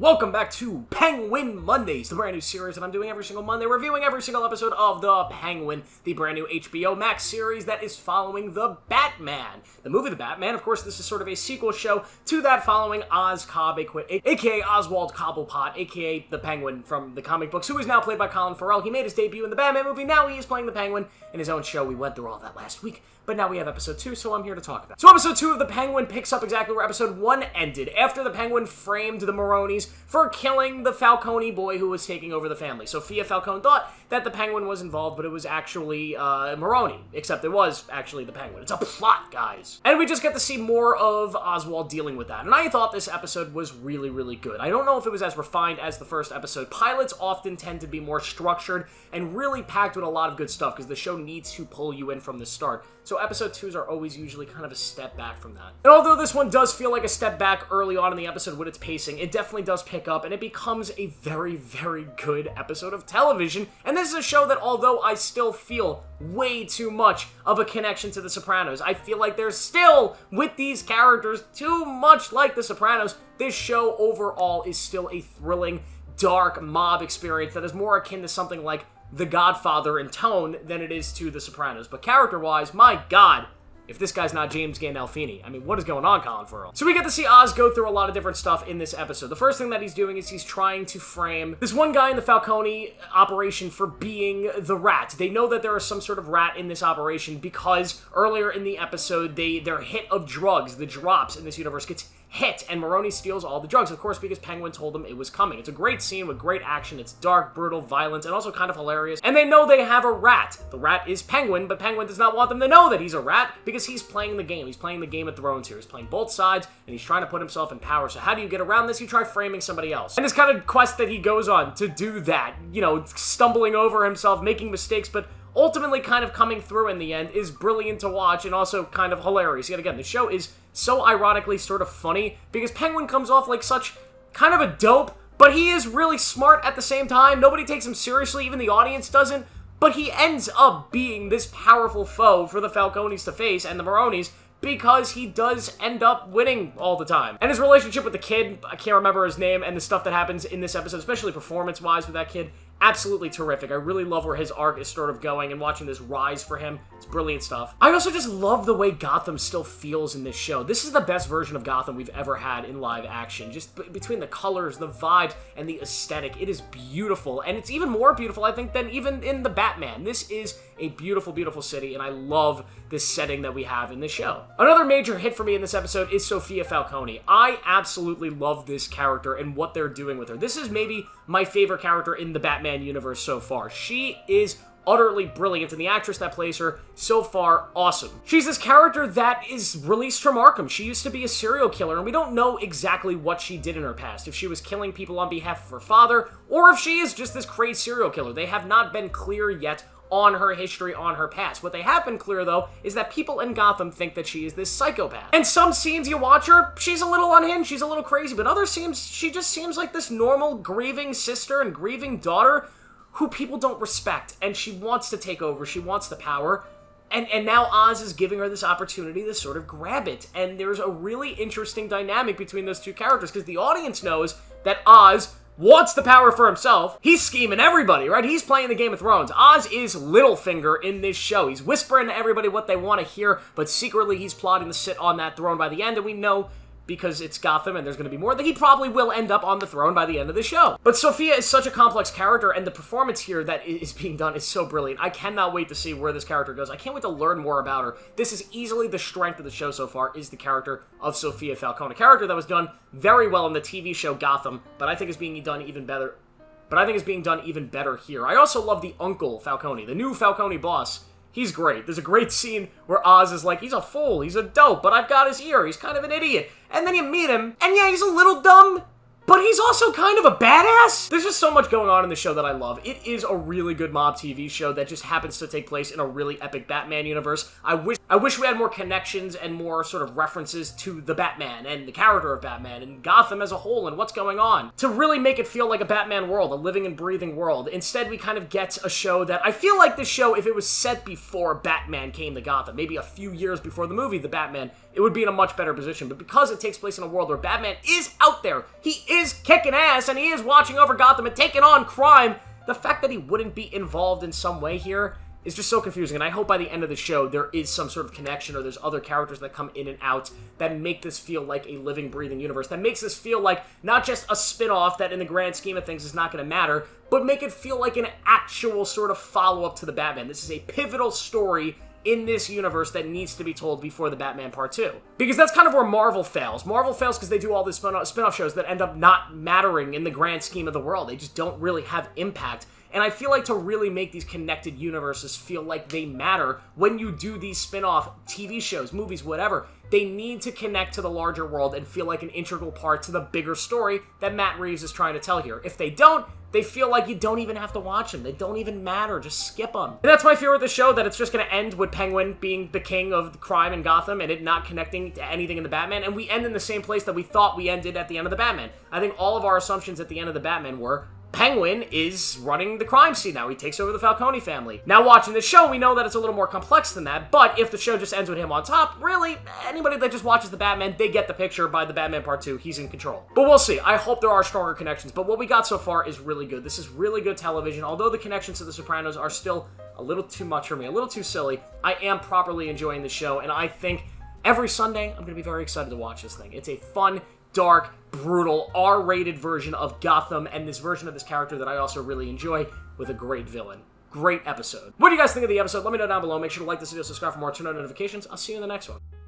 welcome back to Penguin Mondays, the brand new series that I'm doing every single Monday, reviewing every single episode of The Penguin, the brand new HBO Max series that is following The Batman. The movie The Batman, of course, this is sort of a sequel show to that following Oz Cobb, aka Oswald Cobblepot, aka the Penguin from the comic books, who is now played by Colin Farrell. He made his debut in the Batman movie, now he is playing the Penguin in his own show. We went through all that last week, but now we have episode 2, so I'm here to talk about it. So episode 2 of The Penguin picks up exactly where episode 1 ended, after the Penguin framed the Maronis for killing the Falcone boy who was taking over the family. Sophia Falcone thought that the Penguin was involved, but it was actually Maroni, except it was actually the Penguin. It's a plot, guys. And we just get to see more of Oswald dealing with that. And I thought this episode was really, really good. I don't know if it was as refined as the first episode. Pilots often tend to be more structured and really packed with a lot of good stuff because the show needs to pull you in from the start. So episode 2s are always usually kind of a step back from that. And although this one does feel like a step back early on in the episode with its pacing, it definitely does pick up and it becomes a very, very good episode of television. And this is a show that, although I still feel way too much of a connection to The Sopranos, I feel like there's still, with these characters, too much like The Sopranos. This show overall is still a thrilling, dark mob experience that is more akin to something like The Godfather in tone than it is to The Sopranos. But character-wise, my God, if this guy's not James Gandolfini, I mean, what is going on, Colin Farrell? So we get to see Oz go through a lot of different stuff in this episode. The first thing that he's doing is he's trying to frame this one guy in the Falcone operation for being the rat. They know that there is some sort of rat in this operation because earlier in the episode, their hit of drugs, the drops in this universe, gets hit, and Maroni steals all the drugs, of course, because Penguin told them it was coming. It's a great scene with great action. It's dark, brutal, violent, and also kind of hilarious. And they know they have a rat. The rat is Penguin, but Penguin does not want them to know that he's a rat because he's playing the game. He's playing the Game of Thrones here. He's playing both sides, and he's trying to put himself in power. So how do you get around this? You try framing somebody else. And this kind of quest that he goes on to do that, you know, stumbling over himself, making mistakes, but ultimately kind of coming through in the end is brilliant to watch and also kind of hilarious. Yet again, the show is so ironically sort of funny because Penguin comes off like such kind of a dope, but he is really smart at the same time. Nobody takes him seriously, even the audience doesn't, but he ends up being this powerful foe for the Falcones to face and the Maronis because he does end up winning all the time. And his relationship with the kid, I can't remember his name, and the stuff that happens in this episode, especially performance-wise with that kid, absolutely terrific. I really love where his arc is sort of going and watching this rise for him. It's brilliant stuff. I also just love the way Gotham still feels in this show. This is the best version of Gotham we've ever had in live action. Just between the colors, the vibe, and the aesthetic, it is beautiful. And it's even more beautiful, I think, than even in the Batman. This is a beautiful, beautiful city, and I love this setting that we have in this show. Another major hit for me in this episode is Sophia Falcone. I absolutely love this character and what they're doing with her. This is maybe my favorite character in the Batman universe so far. She is utterly brilliant, and the actress that plays her, so far, awesome. She's this character that is released from Arkham. She used to be a serial killer, and we don't know exactly what she did in her past, if she was killing people on behalf of her father, or if she is just this crazy serial killer. They have not been clear yet on her history, on her past. What they have been clear, though, is that people in Gotham think that she is this psychopath. And some scenes you watch her, she's a little unhinged, she's a little crazy, but other scenes, she just seems like this normal grieving sister and grieving daughter who people don't respect, and she wants to take over, she wants the power, and now Oz is giving her this opportunity to sort of grab it, and there's a really interesting dynamic between those two characters, because the audience knows that Oz wants the power for himself. He's scheming everybody, right? He's playing the Game of Thrones. Oz is Littlefinger in this show. He's whispering to everybody what they want to hear, but secretly he's plotting to sit on that throne by the end, and we know, because it's Gotham and there's going to be more, that he probably will end up on the throne by the end of the show. But Sophia is such a complex character, and the performance here that is being done is so brilliant. I cannot wait to see where this character goes. I can't wait to learn more about her. This is easily the strength of the show so far, is the character of Sophia Falcone, a character that was done very well in the TV show Gotham, but I think is being done even better. Here. I also love the Uncle Falcone, the new Falcone boss. He's great. There's a great scene where Oz is like, he's a fool, he's a dope, but I've got his ear, he's kind of an idiot. And then you meet him, and yeah, he's a little dumb, but he's also kind of a badass. There's just so much going on in the show that I love. It is a really good mob TV show that just happens to take place in a really epic Batman universe. I wish we had more connections and more sort of references to the Batman and the character of Batman and Gotham as a whole and what's going on to really make it feel like a Batman world, a living and breathing world. Instead, we kind of get a show that I feel like this show, if it was set before Batman came to Gotham, maybe a few years before the movie The Batman, it would be in a much better position. But because it takes place in a world where Batman is out there, he is is kicking ass and he is watching over Gotham and taking on crime, the fact that he wouldn't be involved in some way here is just so confusing, and I hope by the end of the show there is some sort of connection or there's other characters that come in and out that make this feel like a living, breathing universe, that makes this feel like not just a spin-off that in the grand scheme of things is not going to matter, but make it feel like an actual sort of follow-up to the Batman. This is a pivotal story in this universe that needs to be told before the Batman Part 2. Because that's kind of where Marvel fails. Marvel fails because they do all these spin-off shows that end up not mattering in the grand scheme of the world. They just don't really have impact. And I feel like to really make these connected universes feel like they matter when you do these spin-off TV shows, movies, whatever, they need to connect to the larger world and feel like an integral part to the bigger story that Matt Reeves is trying to tell here. If they don't, they feel like you don't even have to watch them. They don't even matter. Just skip them. And that's my fear with the show, that it's just going to end with Penguin being the king of crime in Gotham and it not connecting to anything in the Batman, and we end in the same place that we thought we ended at the end of the Batman. I think all of our assumptions at the end of the Batman were Penguin is running the crime scene now. He takes over the Falcone family. Now watching the show, we know that it's a little more complex than that, but if the show just ends with him on top, really, anybody that just watches the Batman, they get the picture by the Batman Part 2. He's in control. But we'll see. I hope there are stronger connections, but what we got so far is really good. This is really good television. Although the connections to The Sopranos are still a little too much for me, a little too silly, I am properly enjoying the show, and I think every Sunday, I'm going to be very excited to watch this thing. It's a fun, dark, brutal, R-rated version of Gotham, and this version of this character that I also really enjoy with a great villain. Great episode. What do you guys think of the episode? Let me know down below. Make sure to like this video, subscribe for more, turn on notifications. I'll see you in the next one.